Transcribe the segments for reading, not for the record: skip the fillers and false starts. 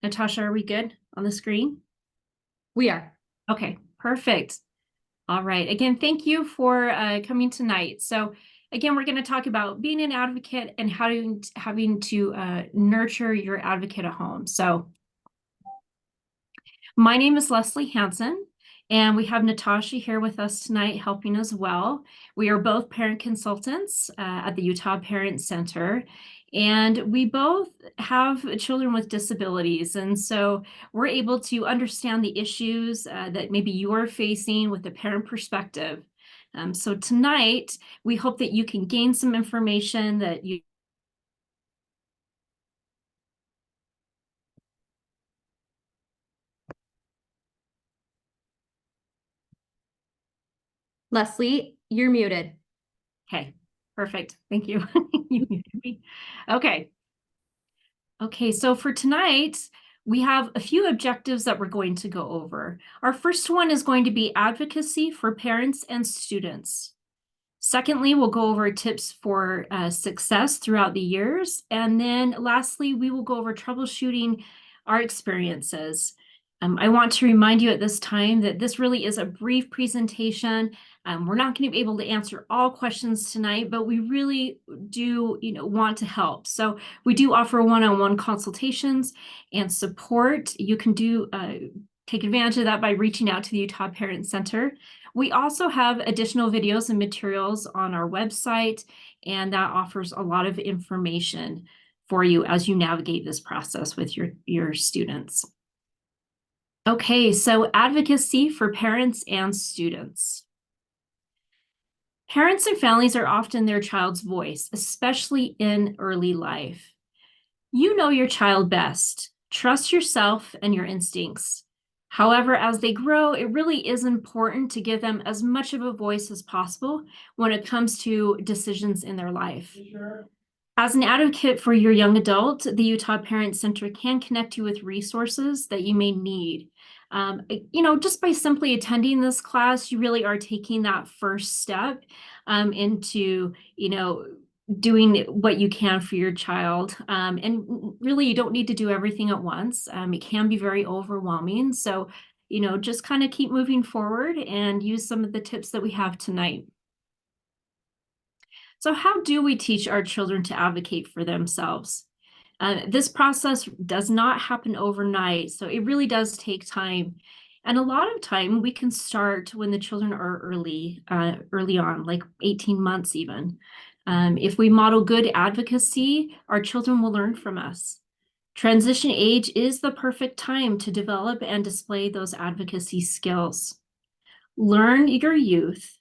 Natasha, are we good on the screen? We are. Okay, perfect. All right. Again, thank you for coming tonight. So again, we're going to talk about being an advocate and having to nurture your advocate at home. So my name is Leslie Hansen, and we have Natasha here with us tonight helping as well. We are both parent consultants at the Utah Parent Center, and we both have children with disabilities. And so we're able to understand the issues that maybe you're facing with a parent perspective. So tonight, we hope that you can gain some information that you Leslie, you're muted. Okay, perfect. Thank you. You muted me. Okay. Okay, so for tonight, we have a few objectives that we're going to go over. Our first one is going to be advocacy for parents and students. Secondly, we'll go over tips for success throughout the years. And then lastly, we will go over troubleshooting our experiences. I want to remind you at this time that this really is a brief presentation. We're not going to be able to answer all questions tonight, but we really do, want to help. So we do offer one-on-one consultations and support. You can take advantage of that by reaching out to the Utah Parent Center. We also have additional videos and materials on our website, and that offers a lot of information for you as you navigate this process with your students. Okay, so advocacy for parents and students. Parents and families are often their child's voice, especially in early life. You know your child best. Trust yourself and your instincts. However, as they grow, it really is important to give them as much of a voice as possible when it comes to decisions in their life. Sure. As an advocate for your young adult, the Utah Parent Center can connect you with resources that you may need. Just by simply attending this class, you really are taking that first step into, doing what you can for your child. And really, you don't need to do everything at once. It can be very overwhelming. So, just kind of keep moving forward and use some of the tips that we have tonight. So how do we teach our children to advocate for themselves? This process does not happen overnight, so it really does take time. And a lot of time we can start when the children are early on, like 18 months even. If we model good advocacy, our children will learn from us. Transition age is the perfect time to develop and display those advocacy skills. Learn your youth,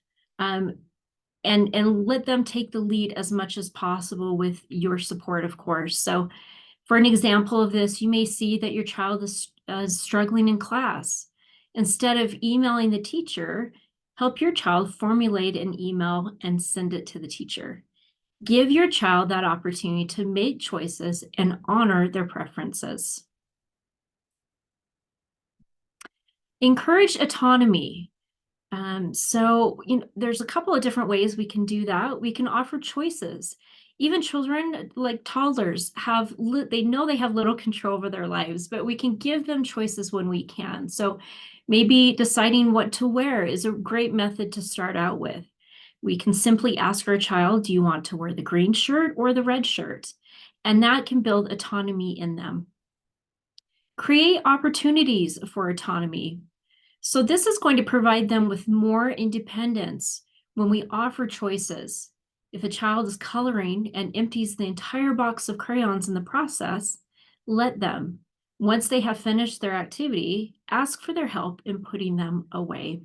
and let them take the lead as much as possible with your support, of course. So for an example of this, you may see that your child is struggling in class. Instead of emailing the teacher, help your child formulate an email and send it to the teacher. Give your child that opportunity to make choices and honor their preferences. Encourage autonomy. There's a couple of different ways we can do that. We can offer choices. Even children, like toddlers, they know they have little control over their lives, but we can give them choices when we can. So maybe deciding what to wear is a great method to start out with. We can simply ask our child, do you want to wear the green shirt or the red shirt? And that can build autonomy in them. Create opportunities for autonomy. So this is going to provide them with more independence when we offer choices. If a child is coloring and empties the entire box of crayons in the process, let them. Once they have finished their activity, ask for their help in putting them away.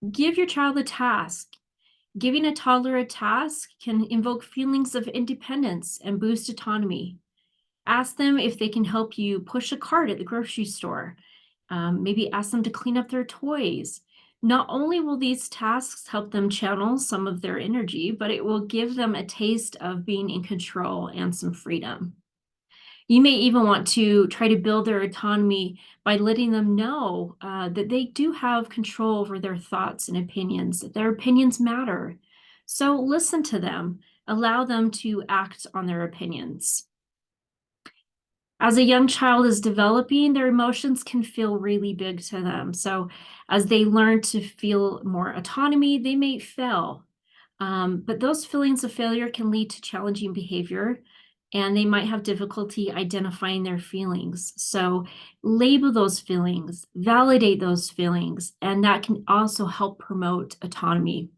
Give your child a task. Giving a toddler a task can invoke feelings of independence and boost autonomy. Ask them if they can help you push a cart at the grocery store. Maybe ask them to clean up their toys. Not only will these tasks help them channel some of their energy, but it will give them a taste of being in control and some freedom. You may even want to try to build their autonomy by letting them know that they do have control over their thoughts and opinions, that their opinions matter. So listen to them, allow them to act on their opinions. as a young child is developing, their emotions can feel really big to them. So as they learn to feel more autonomy, they may fail. But those feelings of failure can lead to challenging behavior, and they might have difficulty identifying their feelings. So label those feelings, validate those feelings, and that can also help promote autonomy.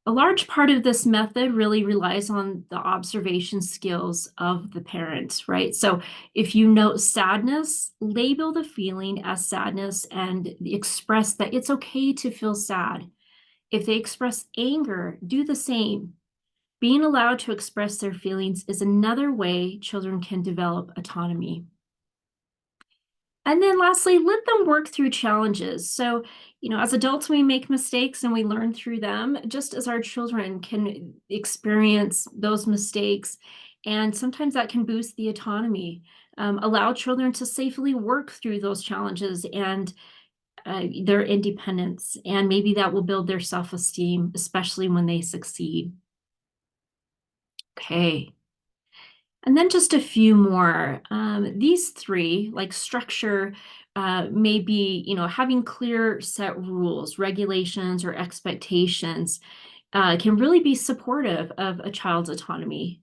A large part of this method really relies on the observation skills of the parents, right? So if you note sadness, label the feeling as sadness and express that it's okay to feel sad. If they express anger, do the same. Being allowed to express their feelings is another way children can develop autonomy. And then lastly, let them work through challenges. So, as adults, we make mistakes and we learn through them, just as our children can experience those mistakes. And sometimes that can boost the autonomy. Allow children to safely work through those challenges and their independence. And maybe that will build their self-esteem, especially when they succeed. Okay. And then just a few more. These three, like structure, may be, having clear set rules, regulations, or expectations can really be supportive of a child's autonomy.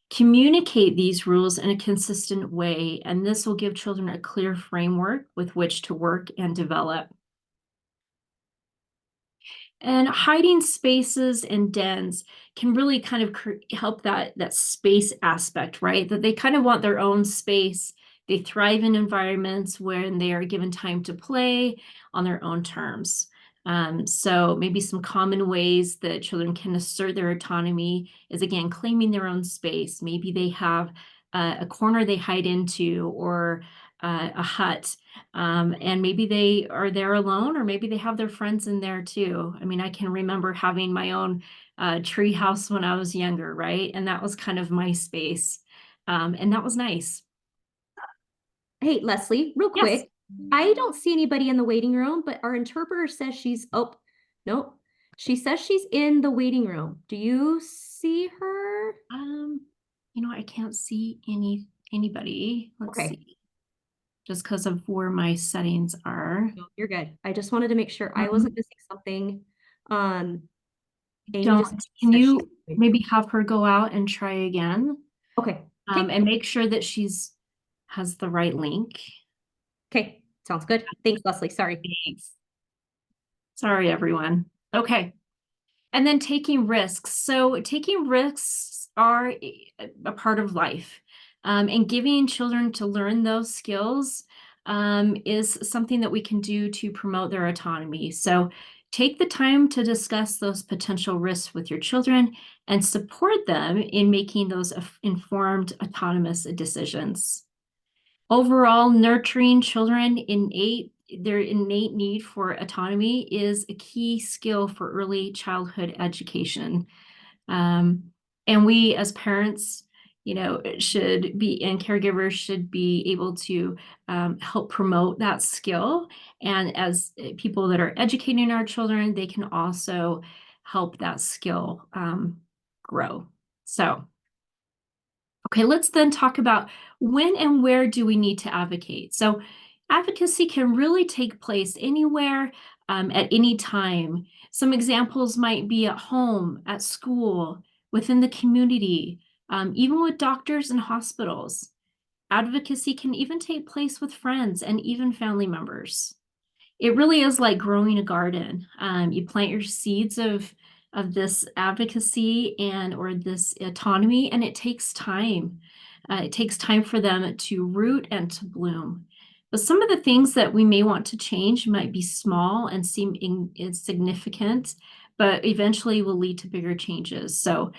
Communicate these rules in a consistent way, and this will give children a clear framework with which to work and develop. And hiding spaces and dens can really kind of help that space aspect, right? That they kind of want their own space. They thrive in environments when they are given time to play on their own terms. So maybe some common ways that children can assert their autonomy is, again, claiming their own space. Maybe they have a corner they hide into, or a hut, and maybe they are there alone, or maybe they have their friends in there too. I mean, I can remember having my own tree house when I was younger, right? And that was kind of my space. And that was nice. Hey, Leslie, real Yes. quick. I don't see anybody in the waiting room, but our interpreter says oh, nope. She says she's in the waiting room. Do you see her? I can't see anybody. Let's Okay. see. Just because of where my settings are. No, you're good. I just wanted to make sure I Um, wasn't missing something. Amy just can said you she's maybe have her go out and try again? okay. Okay. And make sure that has the right link. Okay. Sounds good. Thanks, Leslie. Sorry. Thanks. Sorry, everyone. Okay. And then taking risks. So taking risks are a part of life. And giving children to learn those skills is something that we can do to promote their autonomy. So take the time to discuss those potential risks with your children and support them in making those informed, autonomous decisions. Overall, nurturing children their innate need for autonomy is a key skill for early childhood education. And we as parents, should be, and caregivers should be able to help promote that skill. And as people that are educating our children, they can also help that skill grow. So. Okay, let's then talk about when and where do we need to advocate. So advocacy can really take place anywhere, at any time. Some examples might be at home, at school, within the community, even with doctors and hospitals. Advocacy can even take place with friends and even family members. It really is like growing a garden. You plant your seeds of this advocacy or this autonomy, and it takes time. It takes time for them to root and to bloom. But some of the things that we may want to change might be small and seem insignificant, but eventually will lead to bigger changes. So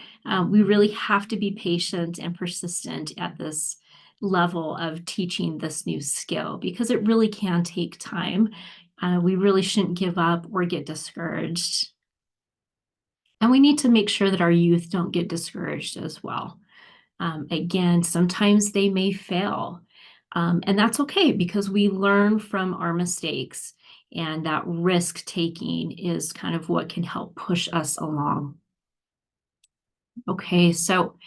we really have to be patient and persistent at this level of teaching this new skill, because it really can take time. We really shouldn't give up or get discouraged. And we need to make sure that our youth don't get discouraged as well. Again, sometimes they may fail. And that's okay, because we learn from our mistakes, and that risk taking is kind of what can help push us along. Okay, so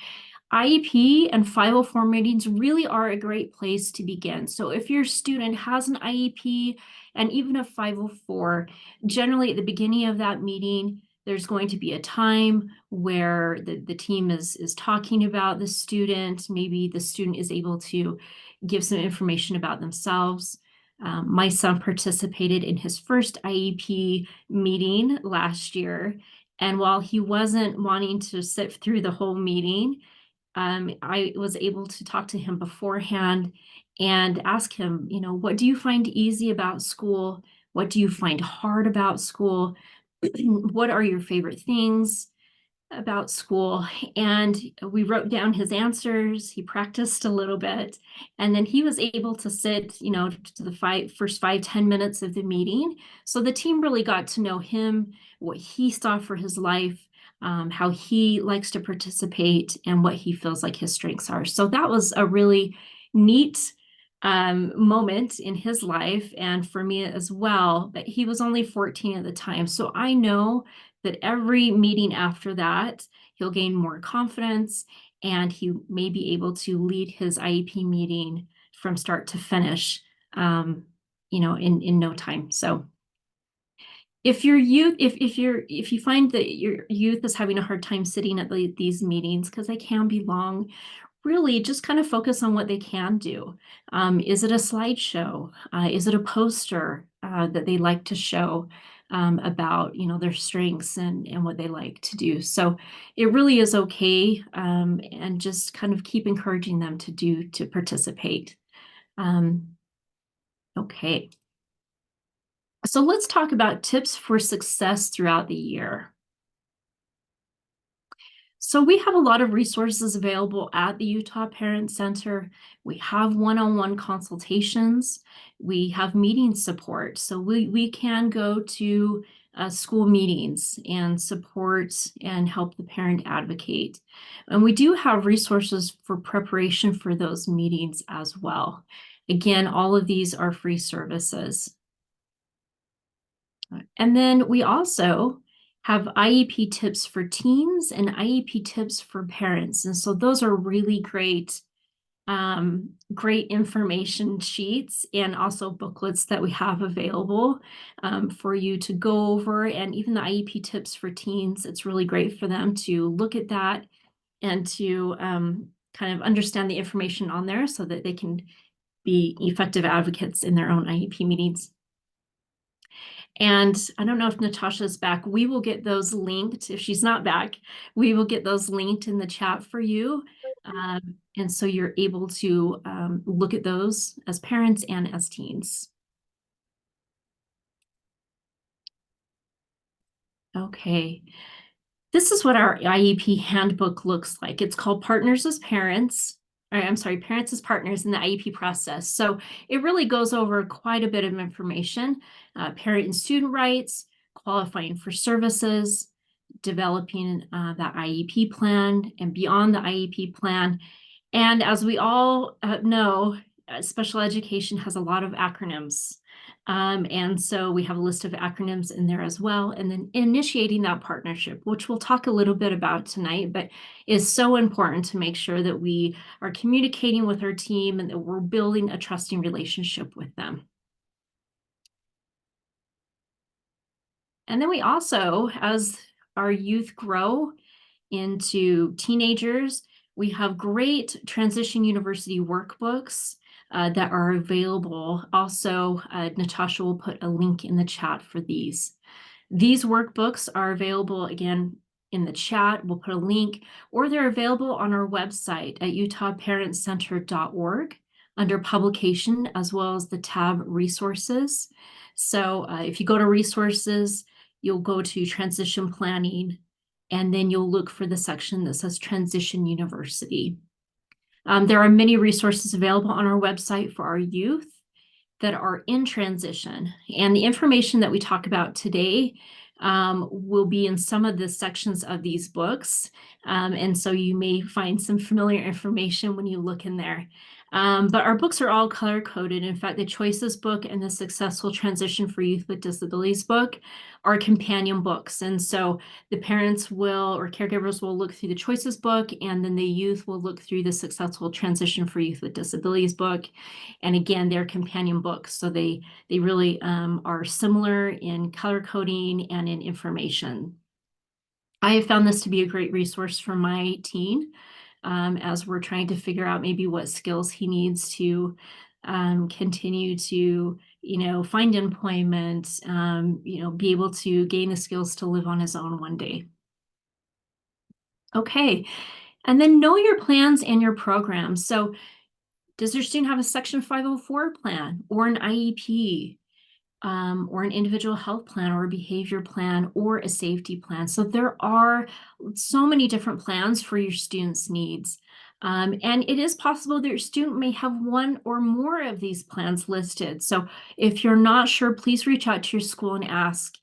IEP and 504 meetings really are a great place to begin. So if your student has an IEP and even a 504, generally at the beginning of that meeting, there's going to be a time where the team is talking about the student. Maybe the student is able to give some information about themselves. My son participated in his first IEP meeting last year. And while he wasn't wanting to sit through the whole meeting, I was able to talk to him beforehand and ask him, what do you find easy about school? What do you find hard about school? What are your favorite things about school? And we wrote down his answers. He practiced a little bit, and then he was able to sit, to the first 5-10 minutes of the meeting. So the team really got to know him, what he saw for his life, how he likes to participate, and what he feels like his strengths are. So that was a really neat moment in his life and for me as well. But he was only 14 at the time. So I know that every meeting after that, he'll gain more confidence and he may be able to lead his IEP meeting from start to finish, in no time. So if your youth, if you find that your youth is having a hard time sitting at these meetings, because they can be long, really just kind of focus on what they can do. Is it a slideshow? Is it a poster that they like to show about, their strengths and what they like to do? So it really is okay, and just kind of keep encouraging them to participate. Okay. So let's talk about tips for success throughout the year. So we have a lot of resources available at the Utah Parent Center. We have one-on-one consultations. We have meeting support. So we can go to school meetings and support and help the parent advocate. And we do have resources for preparation for those meetings as well. Again, all of these are free services. And then we also have IEP tips for teens and IEP tips for parents. And so those are really great, great information sheets and also booklets that we have available for you to go over. And even the IEP tips for teens, it's really great for them to look at that and to kind of understand the information on there so that they can be effective advocates in their own IEP meetings. And I don't know if Natasha's back. We will get those linked. If she's not back, we will get those linked in the chat for you. And so you're able to look at those as parents and as teens. Okay. This is what our IEP handbook looks like. It's called Partners as Parents. I'm sorry, Parents as Partners in the IEP process. So it really goes over quite a bit of information, parent and student rights, qualifying for services, developing that IEP plan and beyond the IEP plan. And as we all know, special education has a lot of acronyms. And so we have a list of acronyms in there as well. And then initiating that partnership, which we'll talk a little bit about tonight, but is so important to make sure that we are communicating with our team and that we're building a trusting relationship with them. And then we also, as our youth grow into teenagers, we have great Transition University workbooks that are available. Also, Natasha will put a link in the chat for these. These workbooks are available again in the chat. We'll put a link, or they're available on our website at utahparentcenter.org under publication, as well as the tab resources. So if you go to resources, you'll go to transition planning, and then you'll look for the section that says Transition University. There are many resources available on our website for our youth that are in transition. And the information that we talk about today will be in some of the sections of these books. And so you may find some familiar information when you look in there. But our books are all color coded. In fact, the Choices book and the Successful Transition for Youth with Disabilities book are companion books. And so the parents will, or caregivers will look through the Choices book, and then the youth will look through the Successful Transition for Youth with Disabilities book. And again, they're companion books. So they really are similar in color coding and in information. I have found this to be a great resource for my teen as we're trying to figure out maybe what skills he needs to continue to, find employment, be able to gain the skills to live on his own one day. Okay, and then know your plans and your programs. So does your student have a Section 504 plan or an IEP? Or an individual health plan or a behavior plan or a safety plan. So there are so many different plans for your students' needs. And it is possible that your student may have one or more of these plans listed. So if you're not sure, please reach out to your school and ask.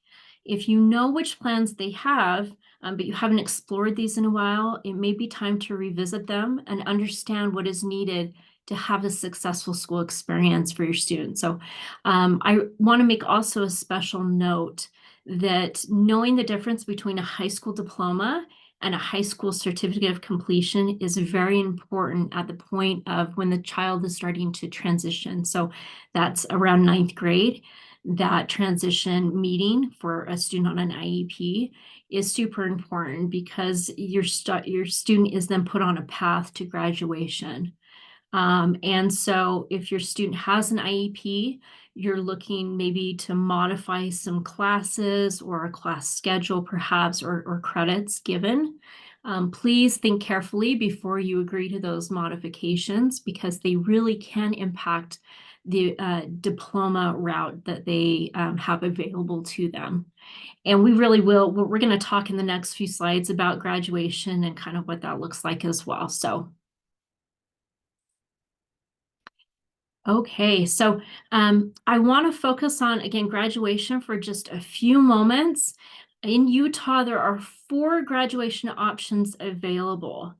If you know which plans they have, but you haven't explored these in a while, it may be time to revisit them and understand what is needed to have a successful school experience for your students. So I want to make also a special note that knowing the difference between a high school diploma and a high school certificate of completion is very important at the point of when the child is starting to transition. So that's around 9th grade. That transition meeting for a student on an IEP is super important because your student is then put on a path to graduation. And so if your student has an IEP, you're looking maybe to modify some classes or a class schedule perhaps, or credits given. Please think carefully before you agree to those modifications because they really can impact the diploma route that they have available to them. And we really will, we're going to talk in the next few slides about graduation and kind of what that looks like as well. So okay, so I want to focus on, again, graduation for just a few moments. In Utah, there are 4 graduation options available,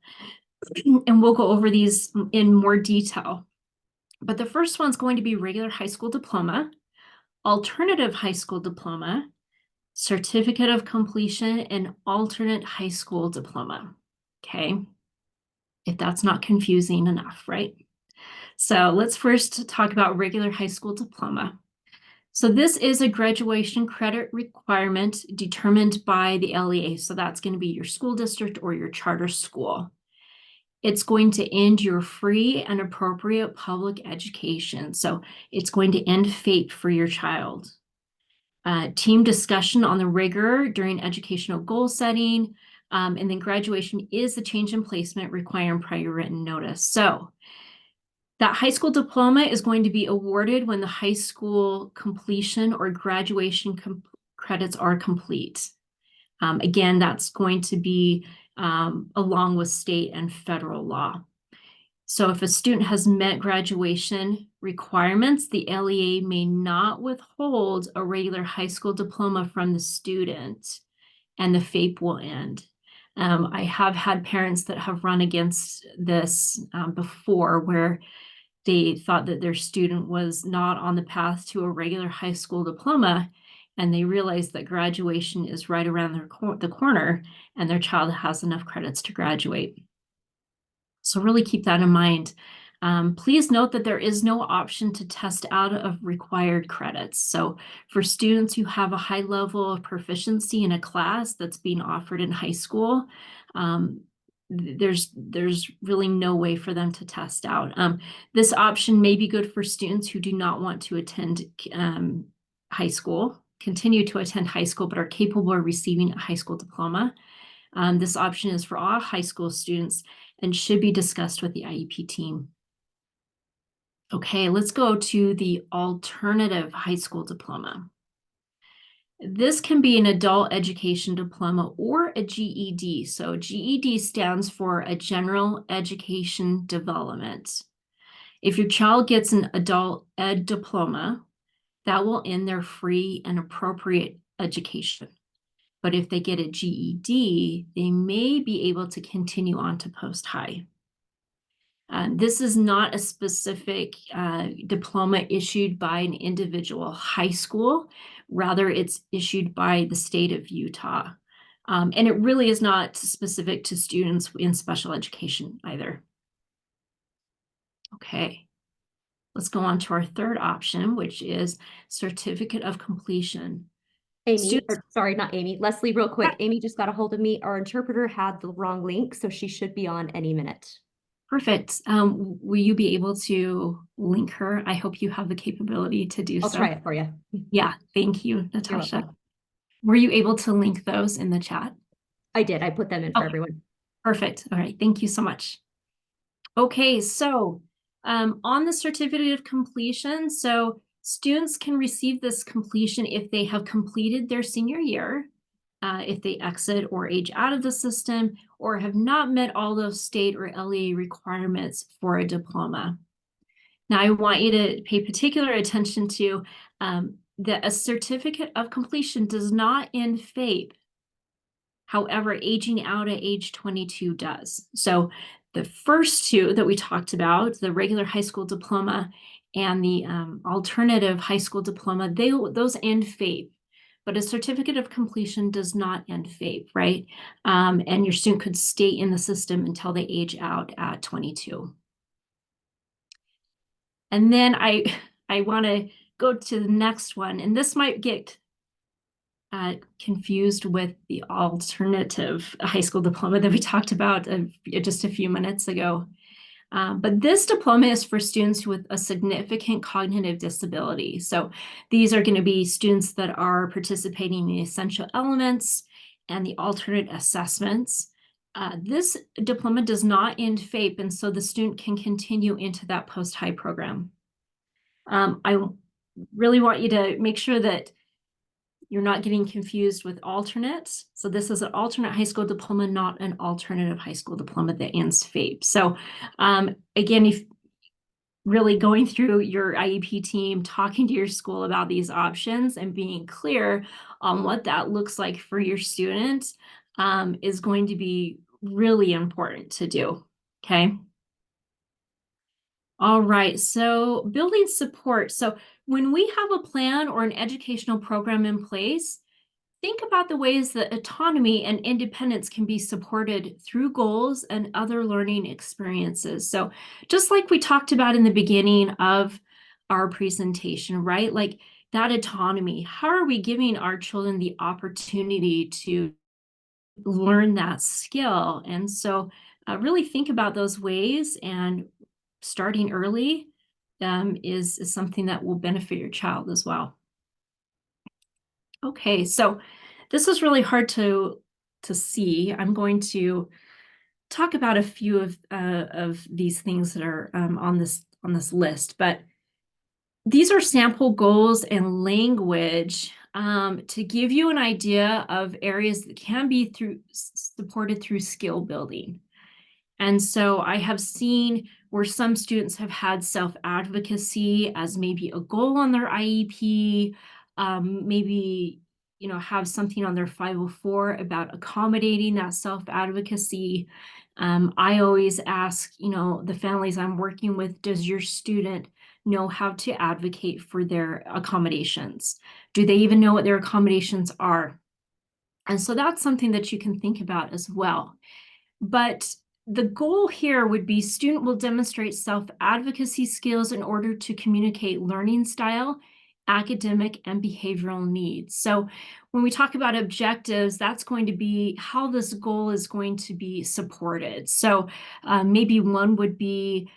and we'll go over these in more detail. But the first one's going to be regular high school diploma, alternative high school diploma, certificate of completion, and alternate high school diploma. Okay, if that's not confusing enough, right? So let's first talk about regular high school diploma. So this is a graduation credit requirement determined by the LEA. So that's going to be your school district or your charter school. It's going to end your free and appropriate public education. So it's going to end FAPE for your child. Team discussion on the rigor during educational goal setting. And then graduation is the change in placement requiring prior written notice. So that high school diploma is going to be awarded when the high school completion or graduation credits are complete. Again, that's going to be along with state and federal law. So if a student has met graduation requirements, the LEA may not withhold a regular high school diploma from the student, and the FAPE will end. I have had parents that have run against this before, where they thought that their student was not on the path to a regular high school diploma, and they realized that graduation is right around the corner, and their child has enough credits to graduate. So really keep that in mind. Please note that there is no option to test out of required credits. So for students who have a high level of proficiency in a class that's being offered in high school, there's really no way for them to test out. This option may be good for students who do not want to attend high school, continue to attend high school, but are capable of receiving a high school diploma. This option is for all high school students and should be discussed with the IEP team. Okay, let's go to the alternative high school diploma. This can be an adult education diploma or a GED. So GED stands for a general education development. If your child gets an adult ed diploma, that will end their free and appropriate education. but if they get a GED, they may be able to continue on to post-high. This is not a specific diploma issued by an individual high school. Rather, it's issued by the state of Utah. And it really is not specific to students in special education either. Okay, let's go on to our third option, which is certificate of completion. Amy, or sorry, not Amy, Leslie, real quick. Amy just got a hold of me. Our interpreter had the wrong link, so she should be on any minute. Perfect. Will you be able to link her? I hope you have the capability to do I'll so. try it for you. Yeah, thank you, You're Natasha. welcome. Were you able to link those in the chat? I did. I put them in for Okay, everyone. perfect. All right, thank you so much. Okay, so on the certificate of completion, so students can receive this completion if they have completed their senior year, if they exit or age out of the system, or have not met all those state or LEA requirements for a diploma. Now, I want you to pay particular attention to that a certificate of completion does not end FAPE. However, aging out at age 22 does. So the first two that we talked about, the regular high school diploma and the alternative high school diploma, those end FAPE. But a certificate of completion does not end FAPE, right? And your student could stay in the system until they age out at 22. And then I want to go to the next one, and this might get confused with the alternative high school diploma that we talked about just a few minutes ago. But this diploma is for students with a significant cognitive disability. So these are going to be students that are participating in the essential elements and the alternate assessments. This diploma does not end FAPE, and so the student can continue into that post-high program. I really want you to make sure that you're not getting confused with alternates. So this is an alternate high school diploma, not an alternative high school diploma that ends FAPE. So again, if really going through your IEP team, talking to your school about these options and being clear on what that looks like for your student is going to be really important to do, okay? All right, so building support. So when we have a plan or an educational program in place, think about the ways that autonomy and independence can be supported through goals and other learning experiences. So just like we talked about in the beginning of our presentation, right? Like that autonomy, how are we giving our children the opportunity to learn that skill? And so really think about those ways, and starting early is something that will benefit your child as well. Okay, so this is really hard to see. I'm going to talk about a few of these things that are on this list, but these are sample goals and language to give you an idea of areas that can be supported through skill building. And so I have seen where some students have had self-advocacy as maybe a goal on their IEP, maybe, you know, have something on their 504 about accommodating that self-advocacy. I always ask, you know, the families I'm working with, does your student know how to advocate for their accommodations? Do they even know what their accommodations are? And so that's something that you can think about as well. But the goal here would be student will demonstrate self-advocacy skills in order to communicate learning style, academic, and behavioral needs. So when we talk about objectives, that's going to be how this goal is going to be supported. So maybe one would be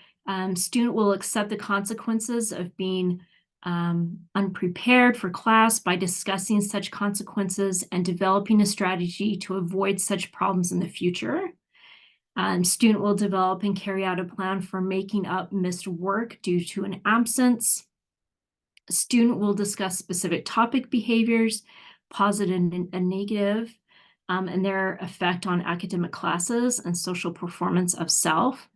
student will accept the consequences of being unprepared for class by discussing such consequences and developing a strategy to avoid such problems in the future. Student will develop and carry out a plan for making up missed work due to an absence. Student will discuss specific topic behaviors, positive and negative, and their effect on academic classes and social performance of self.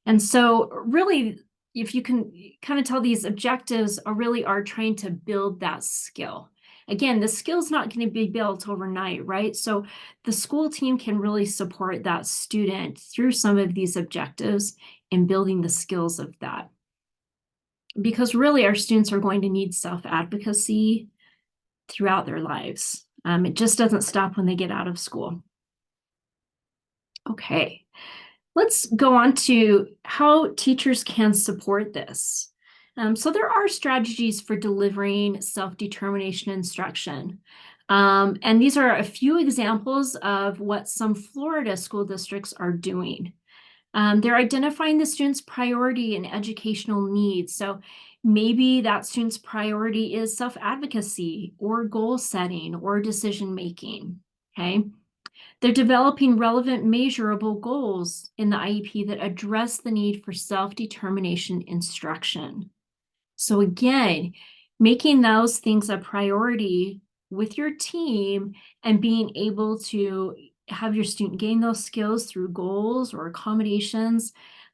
And so really, if you can kind of tell, these objectives are really trying to build that skill. again, the skill's not going to be built overnight, right? So the school team can really support that student through some of these objectives in building the skills of that. Because really, our students are going to need self-advocacy throughout their lives. It just doesn't stop when they get out of school. Okay, let's go on to how teachers can support this. So there are strategies for delivering self-determination instruction. And these are a few examples of what some Florida school districts are doing. They're identifying the student's priority and educational needs. So maybe that student's priority is self-advocacy or goal setting or decision making, okay? They're developing relevant measurable goals in the IEP that address the need for self-determination instruction. So again, making those things a priority with your team and being able to have your student gain those skills through goals or accommodations,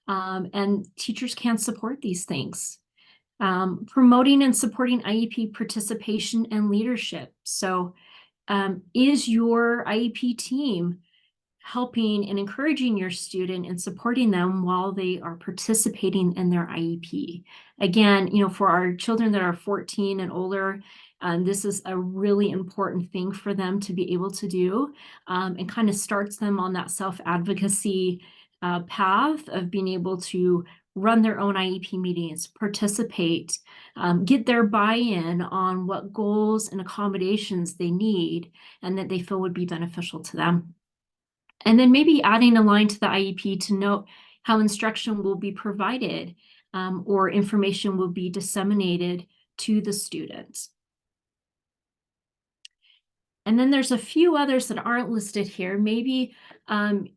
and teachers can support these things. Promoting and supporting IEP participation and leadership. So is your IEP team helping and encouraging your student and supporting them while they are participating in their IEP? Again, for our children that are 14 and older, this is a really important thing for them to be able to do, and kind of starts them on that self-advocacy path of being able to run their own IEP meetings, participate, get their buy-in on what goals and accommodations they need and that they feel would be beneficial to them. And then maybe adding a line to the IEP to note how instruction will be provided, or information will be disseminated to the students. And then there's a few others that aren't listed here, maybe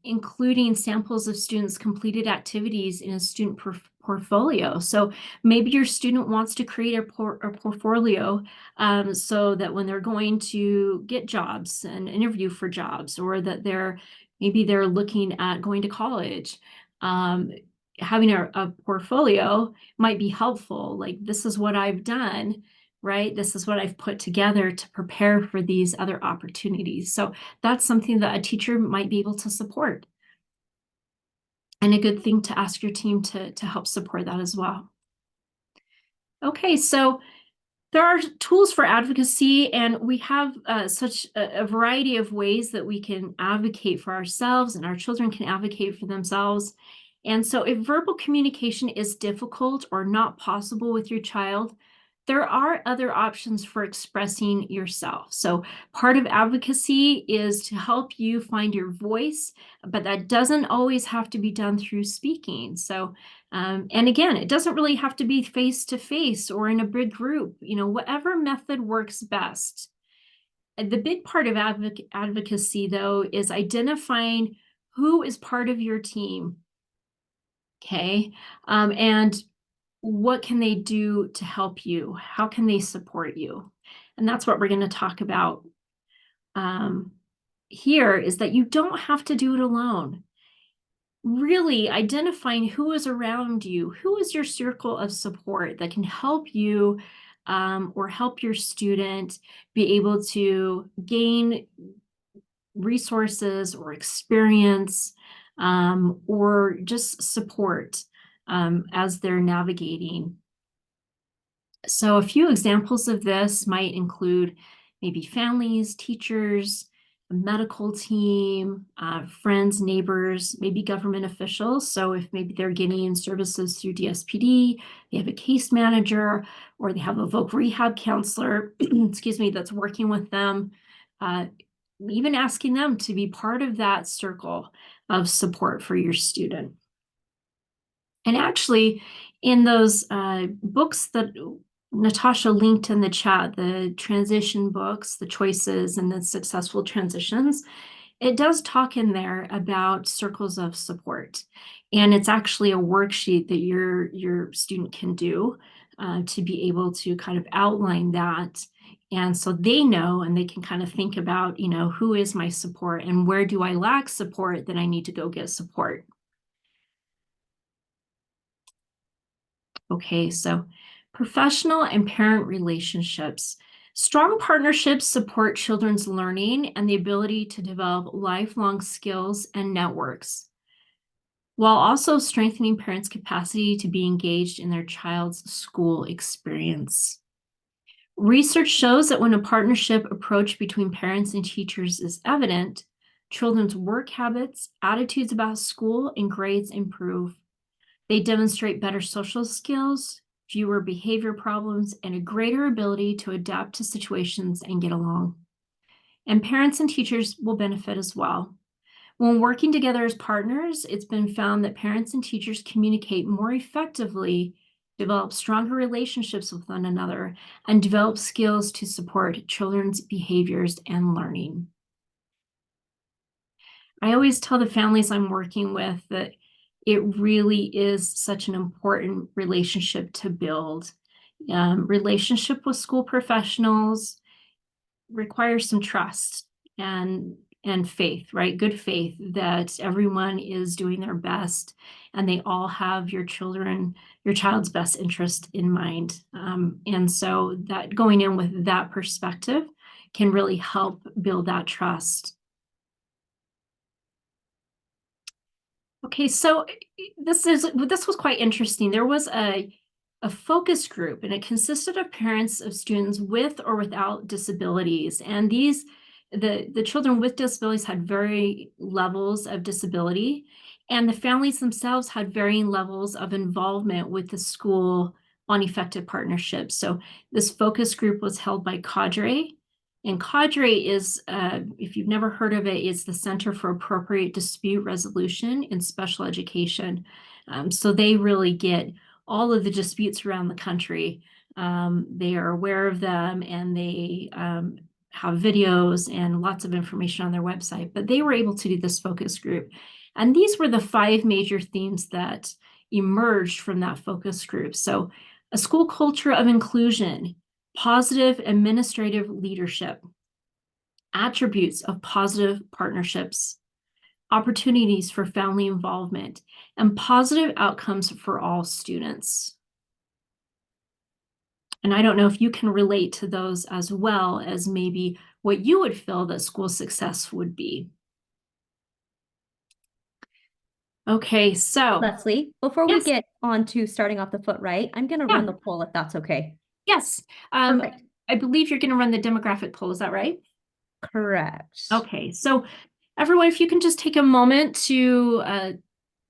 including samples of students' completed activities in a student portfolio. So maybe your student wants to create a portfolio so that when they're going to get jobs and interview for jobs, or that maybe they're looking at going to college, having a portfolio might be helpful. Like, this is what I've done, right? This is what I've put together to prepare for these other opportunities. So that's something that a teacher might be able to support. And a good thing to ask your team to help support that as well. Okay, so there are tools for advocacy, and we have such a variety of ways that we can advocate for ourselves, and our children can advocate for themselves. And so if verbal communication is difficult or not possible with your child, there are other options for expressing yourself. So part of advocacy is to help you find your voice, but that doesn't always have to be done through speaking. So, and again, it doesn't really have to be face-to-face or in a big group, whatever method works best. The big part of advocacy, though, is identifying who is part of your team, okay? And what can they do to help you? How can they support you? And that's what we're going to talk about here, is that you don't have to do it alone. Really identifying who is around you, who is your circle of support that can help you or help your student be able to gain resources or experience, or just support as they're navigating. So a few examples of this might include maybe families, teachers, a medical team, friends, neighbors, maybe government officials. So if maybe they're getting services through DSPD, they have a case manager, or they have a voc rehab counselor, excuse me, that's working with them, even asking them to be part of that circle of support for your student. And actually, in those books that Natasha linked in the chat, the transition books, the choices and the successful transitions, it does talk in there about circles of support. And it's actually a worksheet that your student can do to be able to kind of outline that. And so they know, and they can kind of think about, who is my support and where do I lack support that I need to go get support. Okay, so professional and parent relationships. Strong partnerships support children's learning and the ability to develop lifelong skills and networks, while also strengthening parents' capacity to be engaged in their child's school experience. Research shows that when a partnership approach between parents and teachers is evident, children's work habits, attitudes about school, and grades improve. They demonstrate better social skills, fewer behavior problems, and a greater ability to adapt to situations and get along. And parents and teachers will benefit as well. When working together as partners, it's been found that parents and teachers communicate more effectively, develop stronger relationships with one another, and develop skills to support children's behaviors and learning. I always tell the families I'm working with that it really is such an important relationship to build. Relationship with school professionals requires some trust and faith, right? Good faith that everyone is doing their best and they all have your child's best interest in mind. And so that going in with that perspective can really help build that trust. Okay, so this was quite interesting. There was a focus group, and it consisted of parents of students with or without disabilities. And the children with disabilities had varying levels of disability, and the families themselves had varying levels of involvement with the school on effective partnerships. So this focus group was held by Cadre. And Cadre is, if you've never heard of it, it's the Center for Appropriate Dispute Resolution in Special Education. So they really get all of the disputes around the country. They are aware of them and they have videos and lots of information on their website, but they were able to do this focus group. And these were the 5 major themes that emerged from that focus group. So a school culture of inclusion, positive administrative leadership, attributes of positive partnerships, opportunities for family involvement, and positive outcomes for all students. And I don't know if you can relate to those as well as maybe what you would feel that school success would be. Okay, so Leslie, before we yes, get on to starting off the foot right, I'm going to yeah, run the poll if that's okay. yes. Perfect. I believe you're going to run the demographic poll. Is that right? Correct. Okay, so everyone, if you can just take a moment to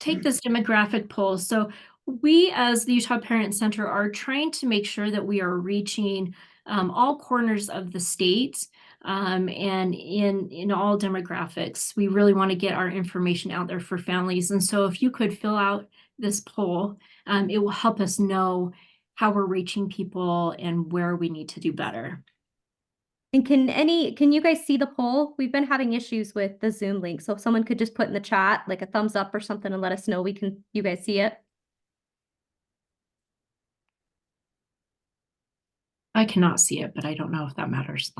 take this demographic poll. So we, as the Utah Parent Center, are trying to make sure that we are reaching all corners of the state and in all demographics. We really want to get our information out there for families. And so if you could fill out this poll, it will help us know how we're reaching people and where we need to do better. And can you guys see the poll? We've been having issues with the Zoom link. So if someone could just put in the chat like a thumbs up or something and let us know you guys see it. I cannot see it, but I don't know if that matters.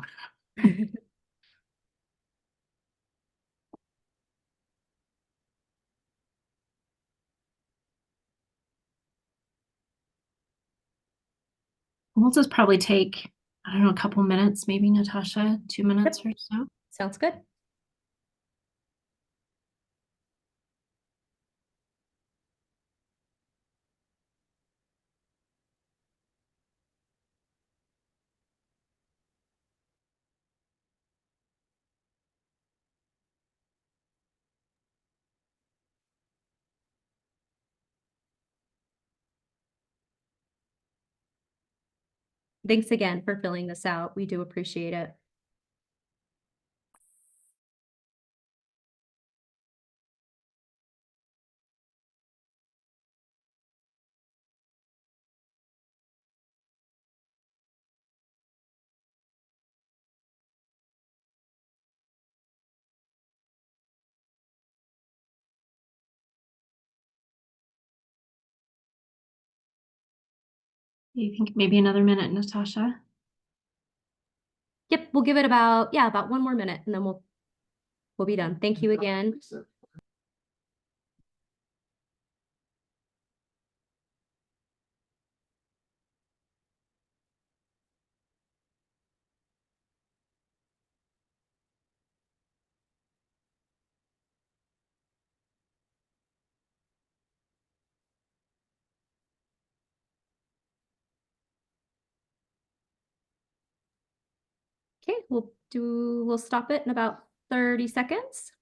We'll just probably take, I don't know, a couple minutes, maybe, Natasha, 2 minutes or so. Sounds good. Thanks again for filling this out. We do appreciate it. You think maybe another minute, Natasha? Yep, we'll give it about 1 more minute and then we'll be done. Thank you again. we'll stop it in about 30 seconds.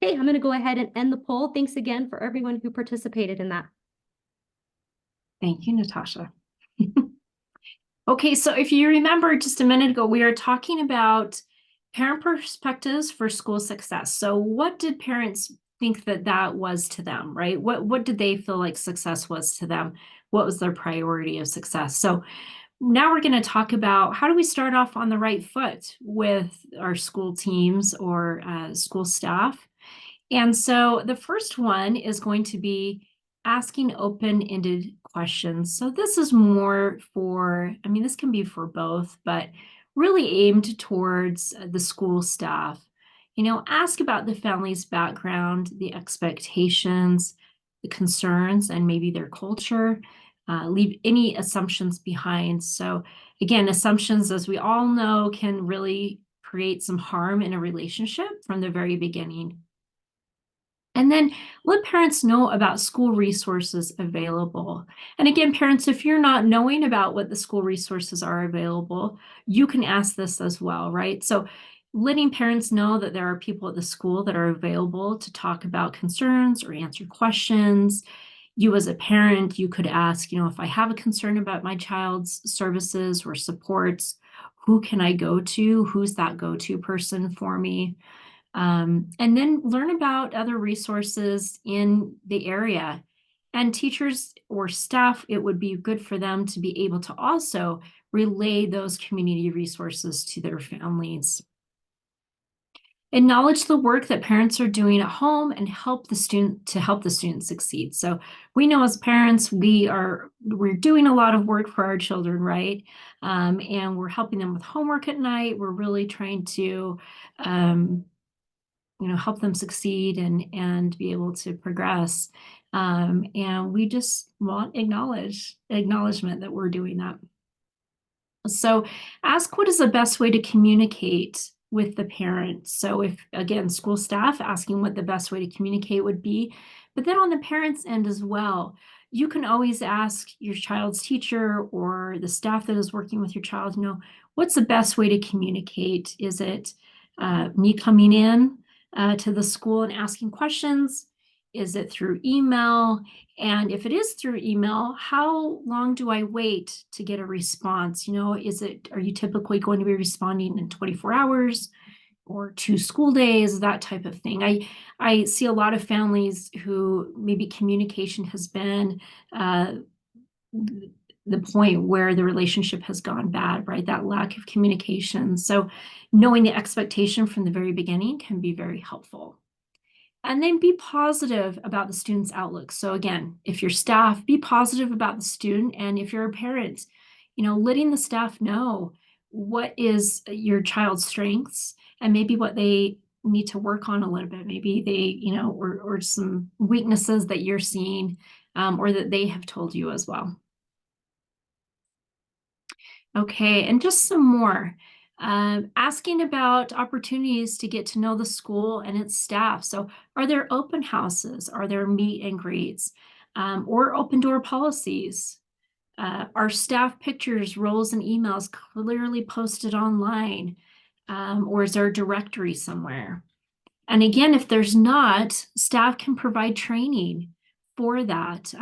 Okay, I'm going to go ahead and end the poll. Thanks again for everyone who participated in that. Thank you, Natasha. Okay, so if you remember just a minute ago, we were talking about parent perspectives for school success. So what did parents think that was to them, right? What did they feel like success was to them? What was their priority of success? So now we're going to talk about how do we start off on the right foot with our school teams or school staff. And so the first one is going to be asking open-ended questions. So this is more for, I mean, this can be for both, but really aimed towards the school staff. You know, ask about the family's background, the expectations, the concerns, and maybe their culture. Leave any assumptions behind. So again, assumptions, as we all know, can really create some harm in a relationship from the very beginning. And then let parents know about school resources available. And again, parents, if you're not knowing about what the school resources are available, you can ask this as well, right? So letting parents know that there are people at the school that are available to talk about concerns or answer questions. You as a parent, you could ask, you know, if I have a concern about my child's services or supports, who can I go to? Who's that go-to person for me? And then learn about other resources in the area. And teachers or staff, it would be good for them to be able to also relay those community resources to their families. Acknowledge the work that parents are doing at home and help the student succeed. So we know as parents, we're doing a lot of work for our children, right? And we're helping them with homework at night. We're really trying to help them succeed and be able to progress. And we just want acknowledgement that we're doing that. So ask what is the best way to communicate with the parent. So if, again, school staff asking what the best way to communicate would be, but then on the parents' end as well, you can always ask your child's teacher or the staff that is working with your child, what's the best way to communicate? Is it me coming in to the school and asking questions? Is it through email? And if it is through email, how long do I wait to get a response? Are you typically going to be responding in 24 hours or 2 school days, that type of thing? I see a lot of families who maybe communication has been the point where the relationship has gone bad, right? That lack of communication. So knowing the expectation from the very beginning can be very helpful. And then be positive about the student's outlook. So again, if you're staff, be positive about the student. And if you're a parent, letting the staff know what is your child's strengths and maybe what they need to work on a little bit. Maybe they, or some weaknesses that you're seeing or that they have told you as well. Okay, and just some more. Asking about opportunities to get to know the school and its staff. So are there open houses? Are there meet and greets? Or open door policies? Are staff pictures, roles, and emails clearly posted online? Or is there a directory somewhere? And again, if there's not, staff can provide training for that,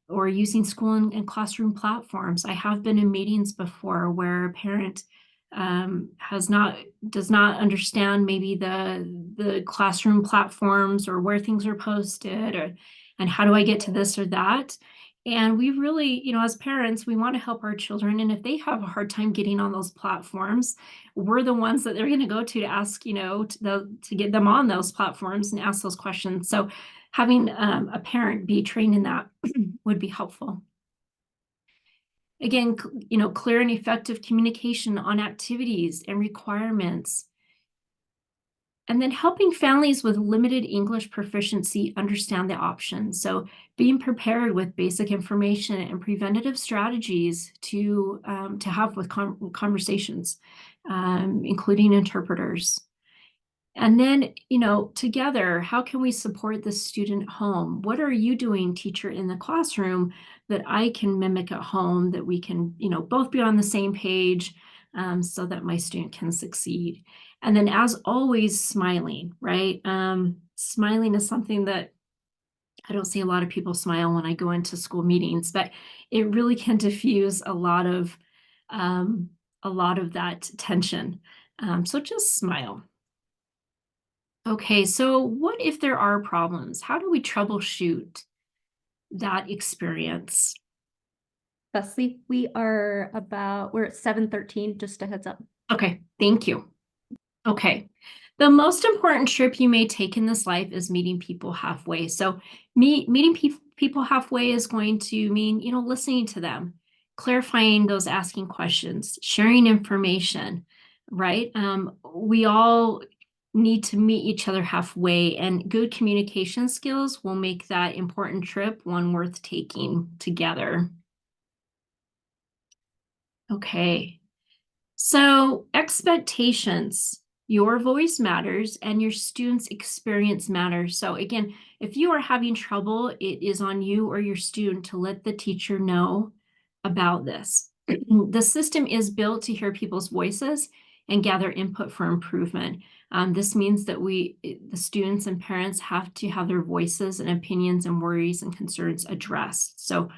or using school and classroom platforms. I have been in meetings before where a parent does not understand maybe the classroom platforms or where things are posted, and how do I get to this or that. And we really, as parents, we want to help our children. And if they have a hard time getting on those platforms, we're the ones that they're going to go to ask, to get them on those platforms and ask those questions. So having a parent be trained in that would be helpful. Again, clear and effective communication on activities and requirements. And then helping families with limited English proficiency understand the options. So being prepared with basic information and preventative strategies to have with conversations, including interpreters. And then, together, how can we support the student at home? What are you doing, teacher, in the classroom that I can mimic at home, that we can, both be on the same page, so that my student can succeed? And then, as always, smiling, right? Smiling is something that I don't see a lot of people smile when I go into school meetings, but it really can diffuse a lot of that tension. So just smile. Okay, so what if there are problems? How do we troubleshoot that experience? Leslie, we're at 7:13, just a heads up. Okay, thank you. Okay, the most important trip you may take in this life is meeting people halfway. So meeting people halfway is going to mean, listening to them, clarifying those asking questions, sharing information, right? We all need to meet each other halfway, and good communication skills will make that important trip one worth taking together. Okay, so expectations. Your voice matters and your student's experience matters. So again, if you are having trouble, it is on you or your student to let the teacher know about this. The system is built to hear people's voices and gather input for improvement. This means that the students and parents have to have their voices and opinions and worries and concerns addressed. So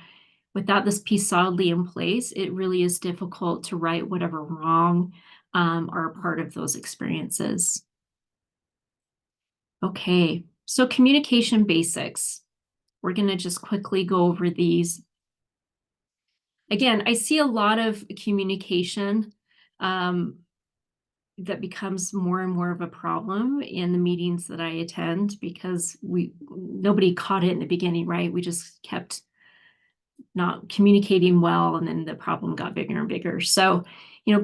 without this piece solidly in place, it really is difficult to right whatever wrong are a part of those experiences. Okay, so communication basics. We're going to just quickly go over these. Again, I see a lot of communication that becomes more and more of a problem in the meetings that I attend, because nobody caught it in the beginning, right? We just kept not communicating well, and then the problem got bigger and bigger. So,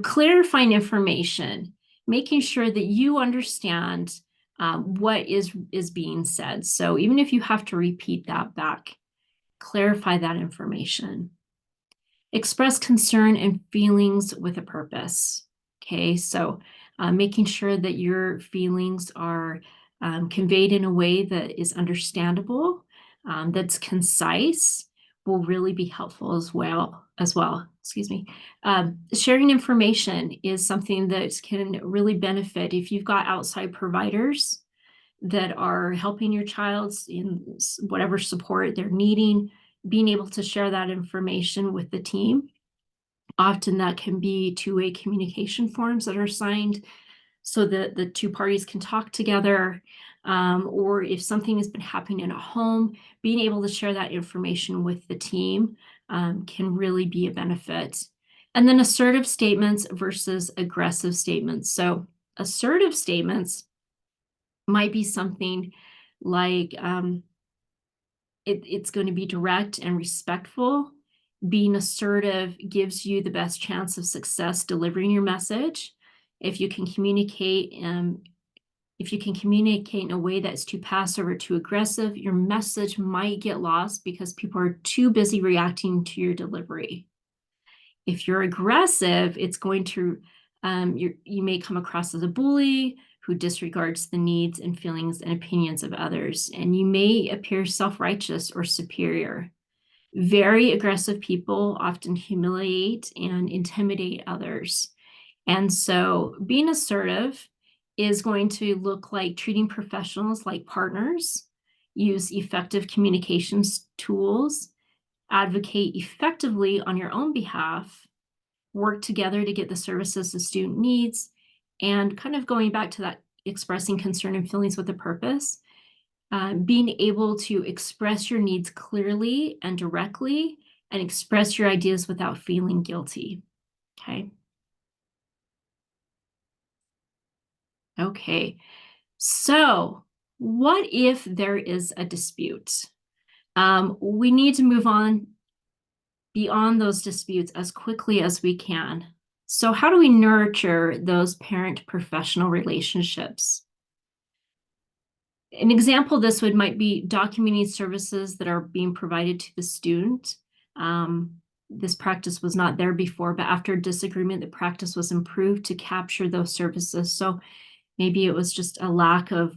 clarifying information, making sure that you understand what is being said. So even if you have to repeat that back, clarify that information. Express concern and feelings with a purpose. Okay, so making sure that your feelings are conveyed in a way that is understandable, that's concise, will really be helpful as well. Excuse me. Sharing information is something that can really benefit if you've got outside providers that are helping your child in whatever support they're needing. Being able to share that information with the team. Often that can be two-way communication forms that are signed so that the two parties can talk together. Or if something has been happening in a home, being able to share that information with the team can really be a benefit. And then assertive statements versus aggressive statements. So assertive statements might be something like it's going to be direct and respectful. Being assertive gives you the best chance of success delivering your message. If you can communicate in a way that's too passive or too aggressive, your message might get lost because people are too busy reacting to your delivery. If you're aggressive, it's going to you may come across as a bully who disregards the needs and feelings and opinions of others, and you may appear self-righteous or superior. Very aggressive people often humiliate and intimidate others. And so being assertive is going to look like treating professionals like partners, use effective communications tools, advocate effectively on your own behalf, work together to get the services the student needs, and kind of going back to that expressing concern and feelings with a purpose, being able to express your needs clearly and directly and express your ideas without feeling guilty. Okay. Okay. So what if there is a dispute? We need to move on beyond those disputes as quickly as we can. So how do we nurture those parent-professional relationships? An example of this might be documenting services that are being provided to the student. This practice was not there before, but after disagreement, the practice was improved to capture those services. So maybe it was just a lack of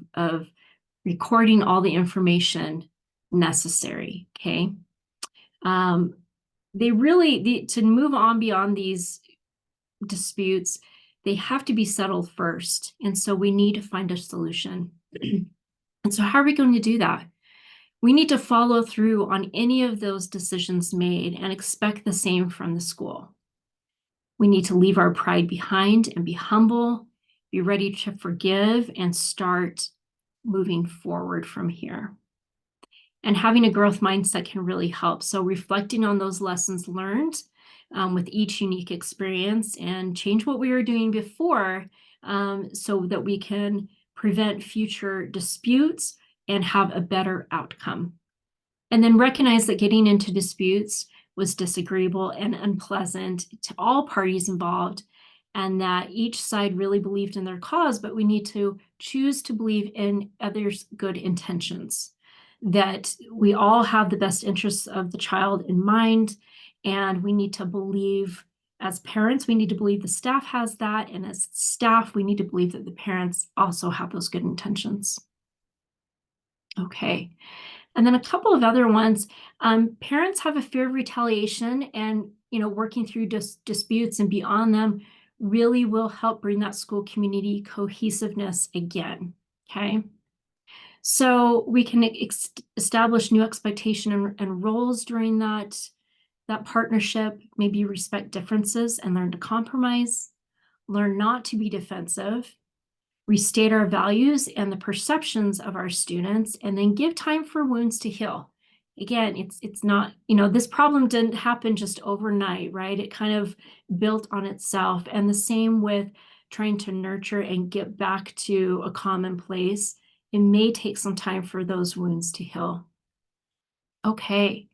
recording all the information necessary, okay? To move on beyond these disputes, they have to be settled first. And so we need to find a solution. And so how are we going to do that? We need to follow through on any of those decisions made and expect the same from the school. We need to leave our pride behind and be humble, be ready to forgive, and start moving forward from here. And having a growth mindset can really help. So reflecting on those lessons learned with each unique experience and change what we were doing before so that we can prevent future disputes and have a better outcome. And then recognize that getting into disputes was disagreeable and unpleasant to all parties involved, and that each side really believed in their cause, but we need to choose to believe in others' good intentions, that we all have the best interests of the child in mind, and we need to believe, as parents, we need to believe the staff has that, and as staff, we need to believe that the parents also have those good intentions. Okay. And then a couple of other ones. Parents have a fear of retaliation, and working through disputes and beyond them really will help bring that school community cohesiveness again. Okay. So we can establish new expectation and roles during that partnership, maybe respect differences and learn to compromise, learn not to be defensive, restate our values and the perceptions of our students, and then give time for wounds to heal. Again, it's not, this problem didn't happen just overnight, right? It kind of built on itself. And the same with trying to nurture and get back to a common place. It may take some time for those wounds to heal. Okay.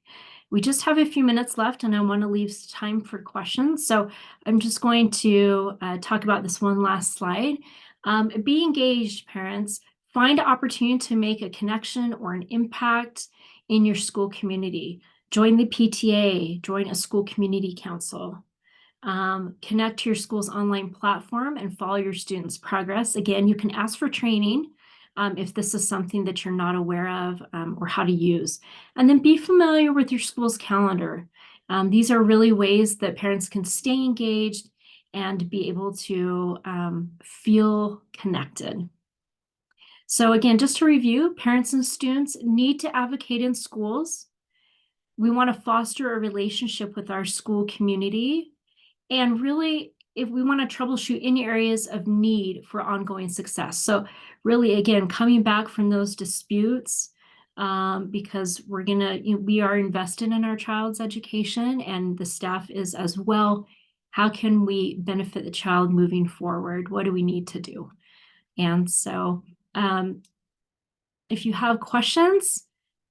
We just have a few minutes left, and I want to leave time for questions. So I'm just going to talk about this one last slide. Be engaged, parents. Find an opportunity to make a connection or an impact in your school community. Join the PTA, join a school community council. Connect to your school's online platform and follow your students' progress. Again, you can ask for training if this is something that you're not aware of or how to use. And then be familiar with your school's calendar. These are really ways that parents can stay engaged and be able to feel connected. So again, just to review, parents and students need to advocate in schools. We want to foster a relationship with our school community. And really, if we want to troubleshoot any areas of need for ongoing success. So really, again, coming back from those disputes, because we are invested in our child's education, and the staff is as well. How can we benefit the child moving forward? What do we need to do? And so if you have questions,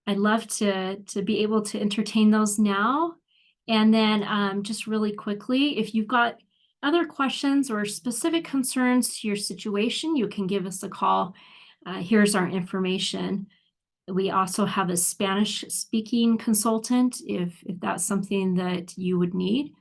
I'd love to be able to entertain those now. And then just really quickly, if you've got other questions or specific concerns to your situation, you can give us a call. Here's our information. We also have a Spanish speaking consultant if that's something that you would need.